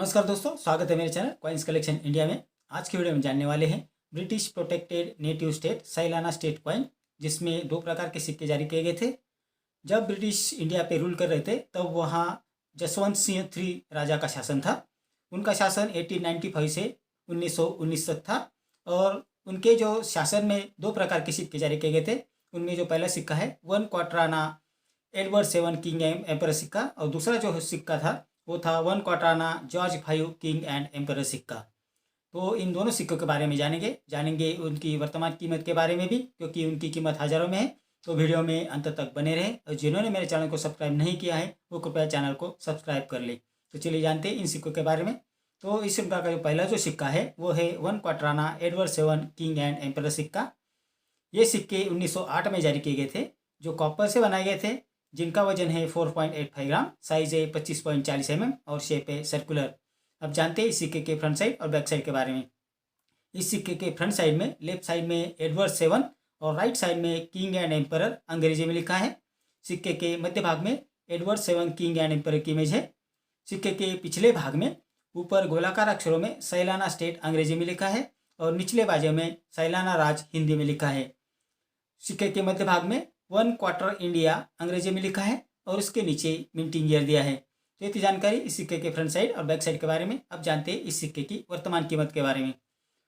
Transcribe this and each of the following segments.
नमस्कार दोस्तों, स्वागत है मेरे चैनल कॉइन्स कलेक्शन इंडिया में। आज की वीडियो में जानने वाले हैं British protected native state Sailana state coin, जिसमें दो प्रकार के सिक्के जारी किए गए थे। जब ब्रिटिश इंडिया पे रूल कर रहे थे तब वहाँ जसवंत सिंह थ्री राजा का शासन था। उनका शासन 1895 से 1919 तक था और उनके जो शासन में दो प्रकार के सिक्के जारी किए गए थे। उनमें जो पहला सिक्का है 1 quarter anna Edward seven king emperor सिक्का, और दूसरा जो सिक्का था वो था 1 quarter anna George five king and emperor सिक्का। तो इन दोनों सिक्कों के बारे में जानेंगे उनकी वर्तमान कीमत के बारे में भी, क्योंकि उनकी कीमत हज़ारों में है। तो वीडियो में अंत तक बने रहे, और जिन्होंने मेरे चैनल को सब्सक्राइब नहीं किया है वो कृपया चैनल को सब्सक्राइब कर ले। तो चलिए जानते हैं इन सिक्कों के बारे में। तो इस सिक्का का जो पहला जो सिक्का है वो है 1 quarter anna Edward seven king and emperor सिक्का। ये सिक्के 1908 में जारी किए गए थे, जो कॉपर से बनाए गए थे, जिनका वजन है 4.85 ग्राम, साइज है 25.40 mm और शेप है सर्कुलर। अब जानते हैं इस सिक्के के फ्रंट साइड और बैक साइड के बारे में। इस सिक्के के फ्रंट साइड में लेफ्ट साइड में एडवर्ड सेवन और राइट साइड में किंग एंड एम्परर अंग्रेजी में लिखा है। सिक्के के मध्य भाग में Edward seven king and emperor की इमेज है। सिक्के के पिछले भाग में ऊपर गोलाकार अक्षरों में साइलाना स्टेट अंग्रेजी में लिखा है और निचले बाजू में साइलाना राज हिंदी में लिखा है। सिक्के के मध्य भाग में 1 क्वार्टर इंडिया अंग्रेजी में लिखा है और उसके नीचे मिंटिंग ईयर दिया है। तो ये थी जानकारी इस सिक्के के फ्रंट साइड और बैक साइड के बारे में। अब जानते हैं इस सिक्के की वर्तमान कीमत के बारे में।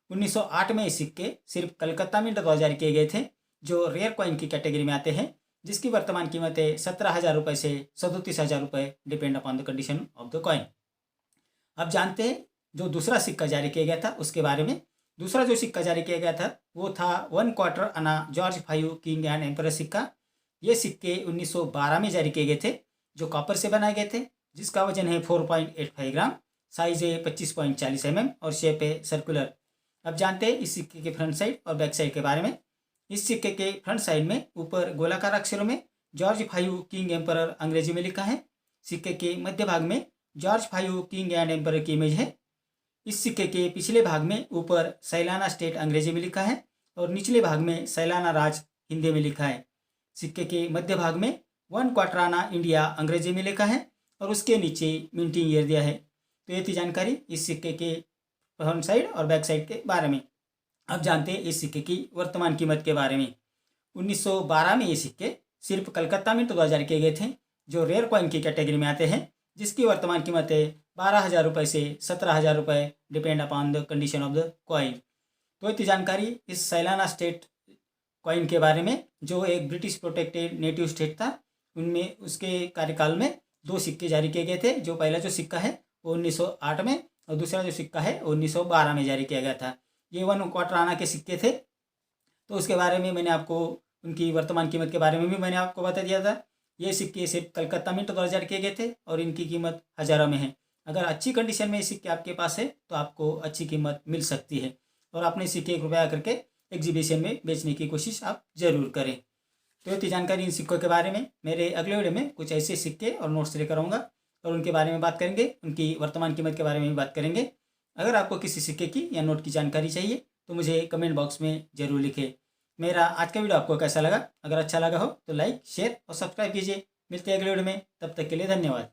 1908 में ये सिक्के सिर्फ कलकत्ता में जारी किए गए थे, जो रेयर कॉइन की कैटेगरी में आते हैं, जिसकी वर्तमान कीमत है 17,000 रुपये से 37,000 रुपये, depend upon the condition of the coin. अब जानते हैं जो दूसरा सिक्का जारी किया गया था उसके बारे में। दूसरा जो सिक्का जारी किया गया था वो था 1 क्वार्टर आना George five king and emperor सिक्का। ये सिक्के 1912 में जारी किए गए थे, जो कॉपर से बनाए गए थे, जिसका वजन है 4.85 ग्राम, साइज है 25.40 mm और शेप है सर्कुलर। अब जानते हैं इस सिक्के के फ्रंट साइड और बैक साइड के बारे में। इस सिक्के के फ्रंट साइड में ऊपर गोलाकार अक्षरों में जॉर्ज फाइव किंग एम्पर अंग्रेजी में लिखा है। सिक्के के मध्य भाग में George five king and emperor की इमेज है। इस सिक्के के पिछले भाग में ऊपर साइलाना स्टेट अंग्रेजी में लिखा है और निचले भाग में साइलाना राज हिंदी में लिखा है। सिक्के के मध्य भाग में 1 क्वार्टराना इंडिया अंग्रेजी में लिखा है और उसके नीचे मिंटिंग ईयर दिया है। तो ये थी जानकारी इस सिक्के के फ्रंट साइड और बैक साइड के बारे में। अब जानते हैं इस सिक्के की वर्तमान कीमत के बारे में। 1912 में ये सिक्के सिर्फ कलकत्ता में जारी किए गए थे, जो रेयर कॉइन की कैटेगरी में आते हैं, जिसकी वर्तमान कीमत है 12,000 रुपये से 17,000 रुपये, depend upon the condition of the coin. तो इतनी जानकारी इस साइलाना स्टेट कॉइन के बारे में, जो एक ब्रिटिश प्रोटेक्टेड नेटिव स्टेट था। उनमें उसके कार्यकाल में दो सिक्के जारी किए गए थे। जो पहला जो सिक्का है वो 1908 में और दूसरा जो सिक्का है 1912 में जारी किया गया था। ये 1 क्वार्टर आना के सिक्के थे। तो उसके बारे में मैंने आपको, उनकी वर्तमान कीमत के बारे में भी मैंने आपको बता दिया था। ये सिक्के सिर्फ कलकत्ता में जारी किए गए थे और इनकी कीमत हज़ारों में है। अगर अच्छी कंडीशन में ये सिक्के आपके पास है तो आपको अच्छी कीमत मिल सकती है, और अपने सिक्के कृपया करके एग्जीबिशन में बेचने की कोशिश आप ज़रूर करें। तो इतनी जानकारी इन सिक्कों के बारे में। मेरे अगले वीडियो में कुछ ऐसे सिक्के और नोट्स लेकर आऊँगा और उनके बारे में बात करेंगे, उनकी वर्तमान कीमत के बारे में भी बात करेंगे। अगर आपको किसी सिक्के की या नोट की जानकारी चाहिए तो मुझे कमेंट बॉक्स में ज़रूर लिखें। मेरा आज का वीडियो आपको कैसा लगा? अगर अच्छा लगा हो तो लाइक, शेयर और सब्सक्राइब कीजिए। मिलते हैं अगले वीडियो में, तब तक के लिए धन्यवाद।